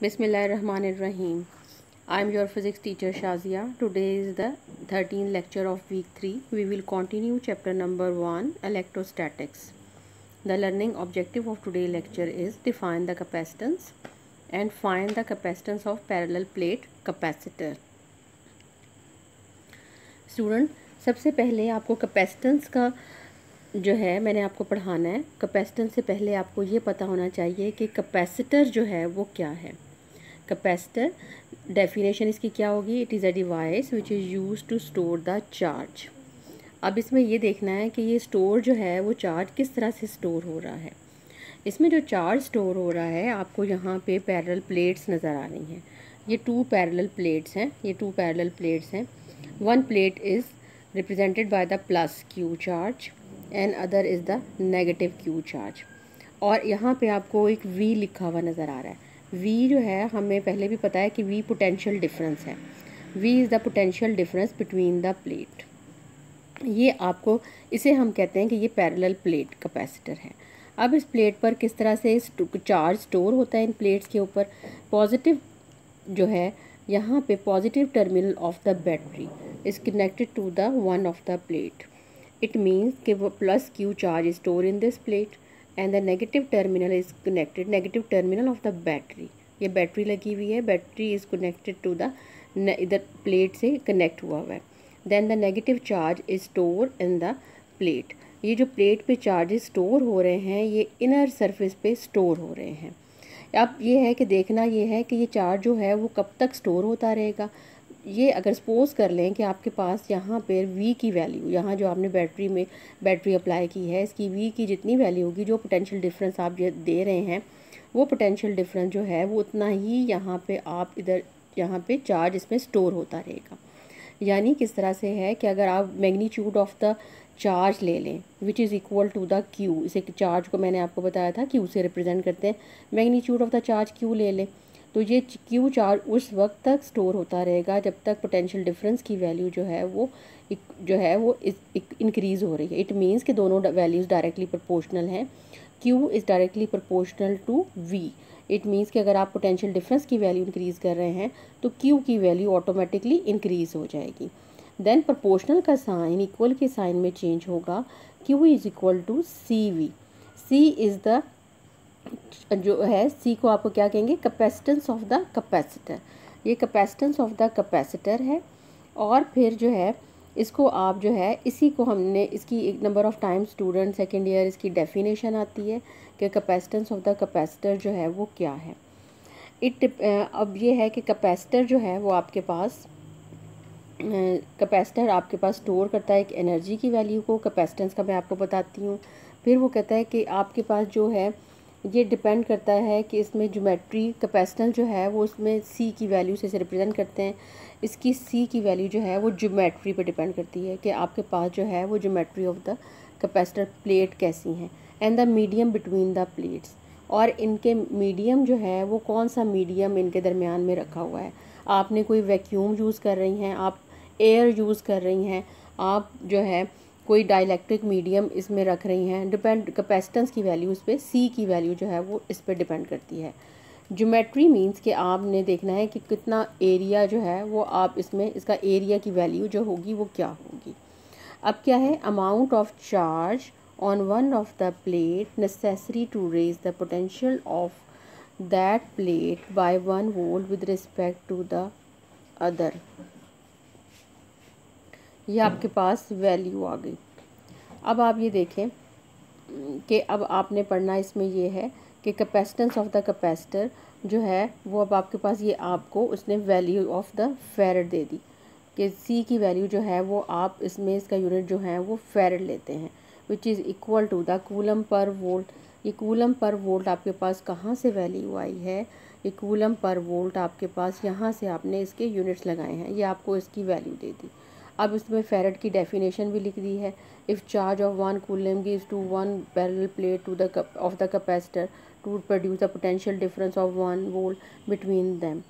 Bismillahirrahmanirrahim. I am your physics teacher Shazia. Today is the 13th lecture of week 3. We will continue chapter number 1, electrostatics. The learning objective of today's lecture is define the capacitance and find the capacitance of parallel plate capacitor. Student, सबसे पहले आपको capacitance का जो है मैंने आपको पढ़ाना है। कैपेसिटेंस से पहले आपको ये पता होना चाहिए कि कैपेसिटर जो है वो क्या है। कैपेसिटर डेफिनेशन इसकी क्या होगी? It is a device which is use to store the charge. अब इसमें ये देखना है कि ये स्टोर जो है वो चार्ज किस तरह से स्टोर हो रहा है। इसमें जो चार्ज स्टोर हो रहा है आपको यहाँ पे पैरेलल प्लेट्स नज़र आ रही हैं। ये टू पैरेलल प्लेट्स हैं। One plate is represented by the plus Q charge and other is the negative Q charge. और यहाँ पे आपको एक V लिखा हुआ नज़र आ रहा है। V जो है हमें पहले भी पता है कि V पोटेंशियल डिफरेंस है। V is the potential difference between the plate. ये आपको इसे हम कहते हैं कि ये पैरेलल प्लेट कैपेसिटर है। अब इस प्लेट पर किस तरह से चार्ज स्टोर होता है इन प्लेट्स के ऊपर। पॉजिटिव जो है यहाँ पे positive terminal of the battery is connected to the one of the plate. It means कि वो plus Q charge is store in this plate and the negative terminal is connected negative terminal of the battery. ये battery लगी हुई है, battery is connected to the इधर plate से connect हुआ है। Then the negative charge is store in the plate. ये जो प्लेट पे चार्जेस स्टोर हो रहे हैं ये इनर सरफेस पे स्टोर हो रहे हैं। अब ये है कि देखना ये है कि ये चार्ज जो है वो कब तक स्टोर होता रहेगा। ये अगर सपोज़ कर लें कि आपके पास यहाँ पर V की वैल्यू, यहाँ जो आपने बैटरी अप्लाई की है इसकी V की जितनी वैल्यू होगी, जो पोटेंशियल डिफरेंस आप दे रहे हैं वो पोटेंशियल डिफरेंस जो है वो उतना ही यहाँ पे आप यहाँ पे चार्ज इसमें स्टोर होता रहेगा। यानी किस तरह से है कि अगर आप मैग्नीट्यूड ऑफ द चार्ज ले लें which is equal to the Q, इसे चार्ज को मैंने आपको बताया था Q से रिप्रेजेंट करते हैं। Magnitude of the charge Q ले लें तो ये Q चार्ज उस वक्त तक स्टोर होता रहेगा जब तक पोटेंशियल डिफरेंस की वैल्यू जो है वो इंक्रीज़ हो रही है। इट मीन्स कि दोनों वैल्यूज़ डायरेक्टली प्रोपोर्शनल हैं। Q is directly proportional to V। It means कि अगर आप पोटेंशियल डिफरेंस की वैल्यू इंक्रीज़ कर रहे हैं तो Q की वैल्यू ऑटोमेटिकली इंक्रीज़ हो जाएगी। देन प्रोपोर्शनल का साइन इक्वल के साइन में चेंज होगा। Q is equal to CV। C is the जो है C को आपको क्या कहेंगे? Capacitance of the capacitor. ये कैपेसिटेंस ऑफ द कैपेसिटर है। और फिर जो है इसको आप जो है इसी को हमने इसकी एक number of time student second year इसकी डेफिनेशन आती है कि कैपेसिटेंस ऑफ द कैपेसिटर जो है वो क्या है। अब ये है कि कैपेसिटर जो है वो आपके पास स्टोर करता है एक एनर्जी की वैल्यू को। कैपेसिटेंस का मैं आपको बताती हूँ। फिर वो कहता है कि आपके पास जो है ये डिपेंड करता है कि इसमें ज्योमेट्री कैपेसिटेंस जो है वो उसमें C की वैल्यू से रिप्रेजेंट करते हैं। इसकी C की वैल्यू जो है वो ज्योमेट्री पे डिपेंड करती है कि आपके पास जो है वो geometry of the capacitor plate कैसी हैं and the medium between the plates. और इनके मीडियम जो है वो कौन सा मीडियम इनके दरमियान में रखा हुआ है। आपने कोई वैक्यूम यूज़ कर रही हैं, आप एयर यूज़ कर रही हैं, आप जो है कोई डाइलेक्ट्रिक मीडियम इसमें रख रही हैं। डिपेंड कैपेसिटेंस की वैल्यू इस पर C की वैल्यू जो है वो इस पर डिपेंड करती है। ज्योमेट्री मींस कि आपने देखना है कि कितना एरिया जो है वो आप इसमें इसका एरिया की वैल्यू जो होगी वो क्या होगी। अब क्या है? Amount of charge on one of the plate necessary to raise the potential of that plate by 1 volt with respect to the other. ये आपके पास वैल्यू आ गई। अब आप ये देखें कि अब आपने पढ़ना इसमें ये है कि कैपेसिटेंस ऑफ द कैपेसिटर जो है वो अब आपके पास ये आपको उसने वैल्यू ऑफ द फैरेड दे दी कि C की वैल्यू जो है वो आप इसमें इसका यूनिट जो है वो फैरेड लेते हैं which is equal to the coulomb per volt. ये कूलम पर वोल्ट आपके पास कहाँ से वैल्यू आई है? ये कूलम पर वोल्ट आपके पास यहाँ से आपने इसके यूनिट्स लगाए हैं, ये आपको इसकी वैल्यू दे दी। अब इसमें फैरेड की डेफिनेशन भी लिख दी है। If charge of 1 coulomb gives to 1 parallel plate to the of the capacitor to produce the potential difference of 1 volt between them.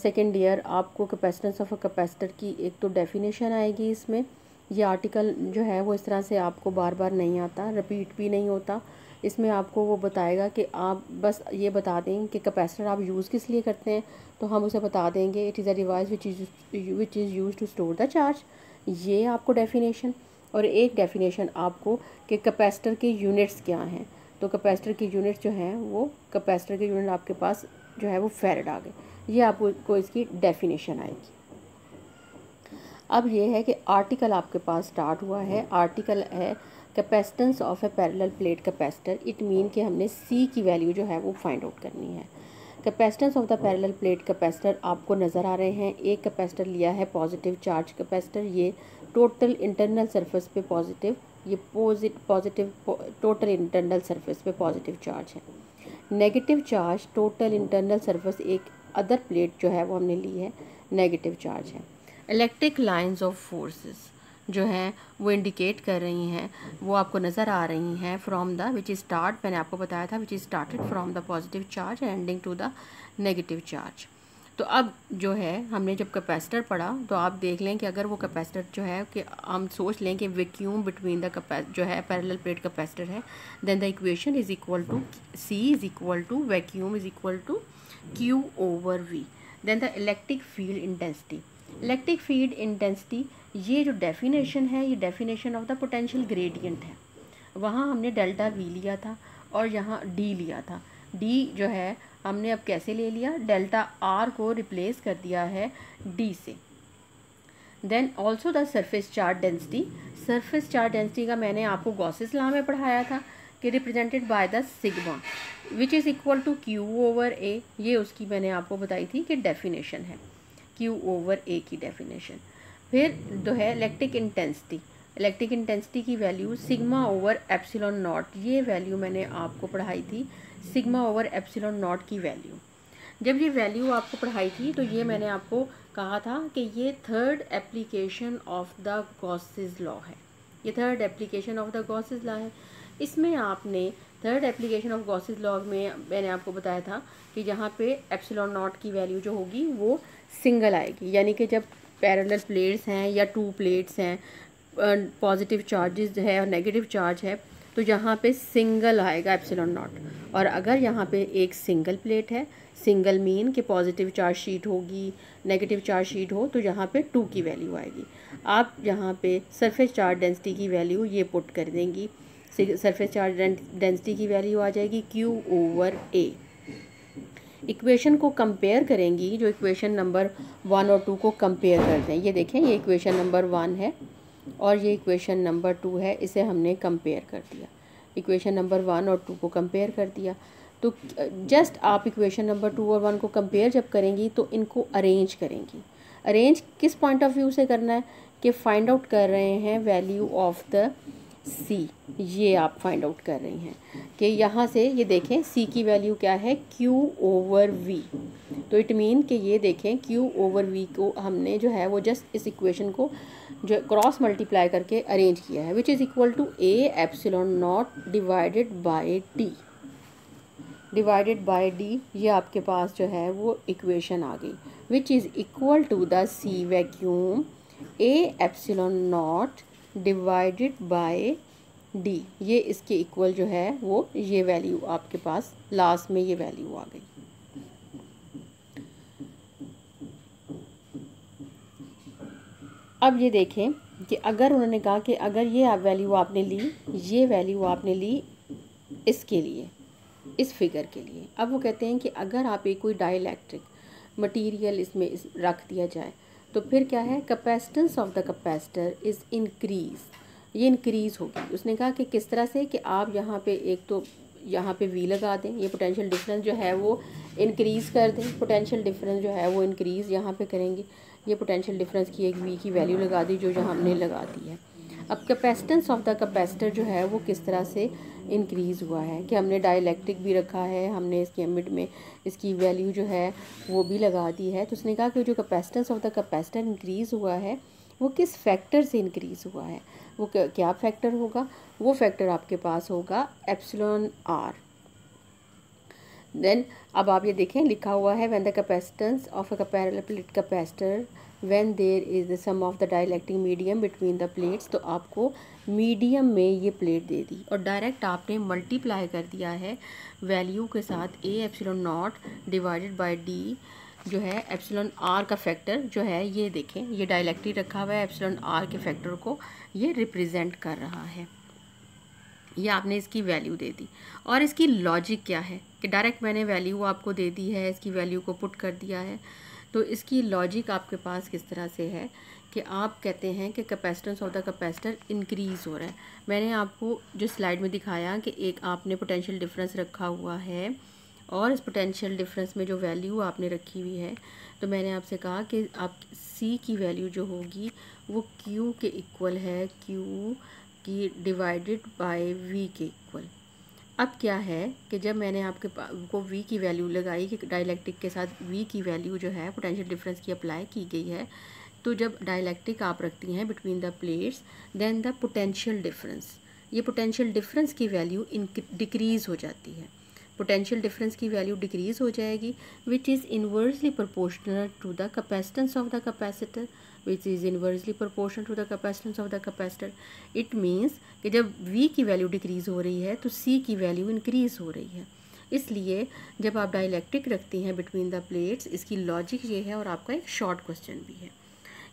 Second year आपको कैपेसिटेंस ऑफ अ कैपेसिटर की एक तो डेफिनेशन आएगी। इसमें ये आर्टिकल जो है वो इस तरह से आपको बार बार नहीं आता, रिपीट भी नहीं होता। इसमें आपको वो बताएगा कि आप बस ये बता दें कि कैपेसिटर आप यूज़ किस लिए करते हैं, तो हम उसे बता देंगे it is a device which is use to store the charge. ये आपको डेफिनेशन, और एक डेफिनेशन आपको कि कैपेसिटर के यूनिट्स क्या हैं। तो कैपेसिटर के यूनिट्स जो हैं वो कैपेसिटर के यूनिट आपके पास जो है वो फैराड आ गए, ये आपको इसकी डेफिनेशन आएगी। अब ये है कि आर्टिकल आपके पास स्टार्ट हुआ है। आर्टिकल है capacitance of A parallel plate capacitor. It mean कि हमने सी की वैल्यू जो है वो फाइंड आउट करनी है। Capacitance of the parallel plate capacitor आपको नज़र आ रहे हैं। एक कैपेसिटर लिया है पॉजिटिव चार्ज कैपेसिटर, ये टोटल इंटरनल सरफेस पे पॉजिटिव, ये पॉजिटिव टोटल इंटरनल सरफेस पे पॉजिटिव चार्ज है। Negative charge total internal surface एक अदर प्लेट जो है वो हमने ली है, नेगेटिव चार्ज है। इलेक्ट्रिक लाइंस ऑफ फोर्सेस जो हैं वो इंडिकेट कर रही हैं, वो आपको नज़र आ रही हैं from the which is start, मैंने आपको बताया था which is started from the positive charge ending to the negative charge. तो अब जो है हमने जब कैपेसिटर पढ़ा तो आप देख लें कि अगर वो कैपेसिटर जो है कि हम सोच लें कि वैक्यूम बिटवीन द जो है पैरेलल प्लेट कैपेसिटर है, then the equation is equal to C is equal to vacuum is equal to Q over V. Then the electric field intensity, electric field intensity ये जो definition है ये definition of the potential gradient है। वहाँ हमने delta we लिया था और यहाँ डी लिया था। डी जो है हमने अब कैसे ले लिया, डेल्टा आर को रिप्लेस कर दिया है डी से। Then also the surface charge density, surface charge density का मैंने आपको गॉसेस लॉ में पढ़ाया था कि represented by the sigma which is equal to Q over A, ये उसकी मैंने आपको बताई थी कि डेफिनेशन है, क्यू ओवर ए की डेफिनेशन। फिर जो है इलेक्ट्रिक इंटेंसिटी, इलेक्ट्रिक इंटेंसिटी की value sigma over epsilon not, ये वैल्यू मैंने आपको पढ़ाई थी, सिग्मा ओवर एप्सिलॉन नॉट की वैल्यू। जब ये वैल्यू आपको पढ़ाई थी तो ये मैंने आपको कहा था कि ये third application of the Gauss's law है, ये third application of the Gauss's law है। इसमें आपने third application of Gauss's law में मैंने आपको बताया था कि जहाँ पे एप्सिलॉन नॉट की वैल्यू जो होगी वो सिंगल आएगी, यानी कि जब पैरेलल प्लेट्स हैं या टू प्लेट्स हैं, पॉजिटिव चार्जेस है और नेगेटिव चार्ज है, तो यहाँ पे सिंगल आएगा एप्सिलॉन नॉट। और अगर यहाँ पे एक सिंगल प्लेट है, सिंगल मीन कि पॉजिटिव चार्ज शीट होगी, नेगेटिव चार्ज शीट हो, तो यहाँ पे 2 की वैल्यू आएगी। आप यहाँ पे सरफेस चार्ज डेंसिटी की वैल्यू ये पुट कर देंगी, सरफेस चार्ज डेंसिटी की वैल्यू आ जाएगी क्यू ओवर ए। इक्वेशन को कंपेयर करेंगी, जो इक्वेशन नंबर 1 और 2 को कंपेयर करते हैं, ये देखें ये इक्वेशन नंबर 1 है और ये इक्वेशन नंबर 2 है, इसे हमने कंपेयर कर दिया, इक्वेशन नंबर 1 और 2 को कंपेयर कर दिया। तो जस्ट आप इक्वेशन नंबर 2 और 1 को कंपेयर जब करेंगी तो इनको अरेंज करेंगी। अरेंज किस पॉइंट ऑफ व्यू से करना है कि फाइंड आउट कर रहे हैं वैल्यू ऑफ द सी, ये आप फाइंड आउट कर रही हैं कि यहाँ से ये देखें सी की वैल्यू क्या है, क्यू ओवर वी। तो इट मीन कि ये देखें क्यू ओवर वी को हमने जो है वो जस्ट इस इक्वेशन को जो क्रॉस मल्टीप्लाई करके अरेंज किया है, which is equal to A epsilon naught divided by D, divided by D, ये आपके पास जो है वो इक्वेशन आ गई, which is equal to the C vacuum A epsilon naught divided by D, ये इसके इक्वल जो है वो ये वैल्यू आपके पास लास्ट में ये वैल्यू आ गई। अब ये देखें कि अगर उन्होंने कहा कि अगर ये वैल्यू आपने ली, ये वैल्यू आपने ली इसके लिए, इस फिगर के लिए, अब वो कहते हैं कि अगर आप एक कोई डाइलेक्ट्रिक मटेरियल इसमें रख दिया जाए तो फिर क्या है, capacitance of the capacitor is increase, ये इंक्रीज़ होगी। उसने कहा कि किस तरह से कि आप यहाँ पे एक तो यहाँ पे वी लगा दें, ये पोटेंशियल डिफरेंस जो है वो इंक्रीज़ कर दें, पोटेंशियल डिफरेंस जो है वो इंक्रीज़ यहाँ पे करेंगे, ये पोटेंशियल डिफरेंस की एक वी की वैल्यू लगा दी जो यहाँ हमने लगा दी है। अब कैपेसिटेंस ऑफ द कैपेसिटर जो है वो किस तरह से इंक्रीज़ हुआ है कि हमने डाइलेक्ट्रिक भी रखा है, हमने इसके मिड में इसकी वैल्यू जो है वो भी लगा दी है। तो उसने कहा कि जो capacitance of the capacitor increase हुआ है वो किस फैक्टर से इंक्रीज़ हुआ है, वो क्या फैक्टर होगा, वो फैक्टर आपके पास होगा एप्सिलॉन आर। देन अब आप ये देखें लिखा हुआ है when the capacitance of a parallel plate capacitor when there is the sum of the dielectric medium between the plates, तो आपको मीडियम में ये प्लेट दे दी और डायरेक्ट आपने मल्टीप्लाई कर दिया है वैल्यू के साथ ए epsilon naught divided by D जो है एप्सिलॉन आर का फैक्टर जो है, ये देखें ये डाइलेक्ट्रिक रखा हुआ है, एप्सिलॉन आर के फैक्टर को ये रिप्रेजेंट कर रहा है। ये आपने इसकी वैल्यू दे दी और इसकी लॉजिक क्या है कि डायरेक्ट मैंने वैल्यू आपको दे दी है, इसकी वैल्यू को पुट कर दिया है। तो इसकी लॉजिक आपके पास किस तरह से है कि आप कहते हैं कि capacitance of the capacitor increase हो रहा है। मैंने आपको जो स्लाइड में दिखाया कि एक आपने पोटेंशियल डिफरेंस रखा हुआ है और इस पोटेंशियल डिफरेंस में जो वैल्यू आपने रखी हुई है, तो मैंने आपसे कहा कि आप सी की वैल्यू जो होगी वो क्यू के इक्वल है, क्यू की डिवाइडेड बाय वी के इक्वल। अब क्या है कि जब मैंने आपको वी की वैल्यू लगाई कि डाइलेक्ट्रिक के साथ वी की वैल्यू जो है पोटेंशियल डिफरेंस की अप्लाई की गई है, तो जब डाइलेक्ट्रिक आप रखती हैं between the plates, then the potential difference, ये पोटेंशियल डिफरेंस की वैल्यू डिक्रीज़ हो जाती है। पोटेंशियल डिफरेंस की वैल्यू डिक्रीज़ हो जाएगी which is inversely proportional to the capacitance of the capacitor, which is inversely proportional to the capacitance of the capacitor. It means कि जब V की वैल्यू डिक्रीज़ हो रही है तो C की वैल्यू इंक्रीज़ हो रही है। इसलिए जब आप डाइलेक्ट्रिक रखती हैं बिटवीन द प्लेट्स, इसकी लॉजिक ये है और आपका एक शॉर्ट क्वेश्चन भी है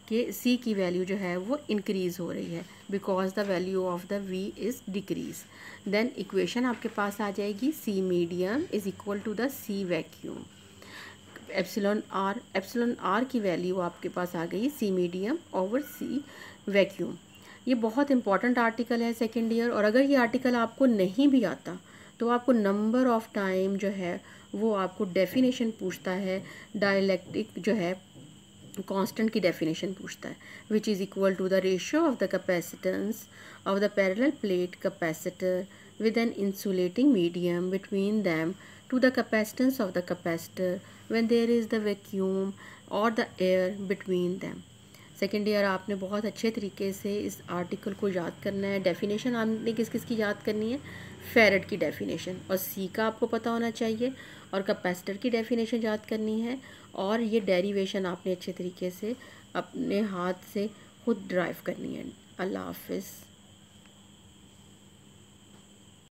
कि C की वैल्यू जो है वो इंक्रीज़ हो रही है because the value of the V is decrease. Then equation आपके पास आ जाएगी C medium is equal to the C vacuum. Epsilon R की वैल्यू आपके पास आ गई C medium over C vacuum. ये बहुत इंपॉर्टेंट आर्टिकल है सेकेंड ईयर, और अगर ये आर्टिकल आपको नहीं भी आता तो आपको नंबर ऑफ टाइम जो है वो आपको डेफिनेशन पूछता है, डाइलेक्ट्रिक जो है कांस्टेंट की डेफिनेशन पूछता है, which is equal to the ratio of the capacitance of the parallel plate capacitor with an insulating medium between them to the capacitance of the capacitor when there is the vacuum or the air between them। Second year आपने बहुत अच्छे तरीके से इस article को याद करना है। डेफिनेशन आपने किस किस की याद करनी है, फेरेड की डेफिनेशन और सी का आपको पता होना चाहिए, और कैपेसिटर की डेफिनेशन याद करनी है, और ये डेरिवेशन आपने अच्छे तरीके से अपने हाथ से खुद ड्राइव करनी है। अल्लाह हाफिज़।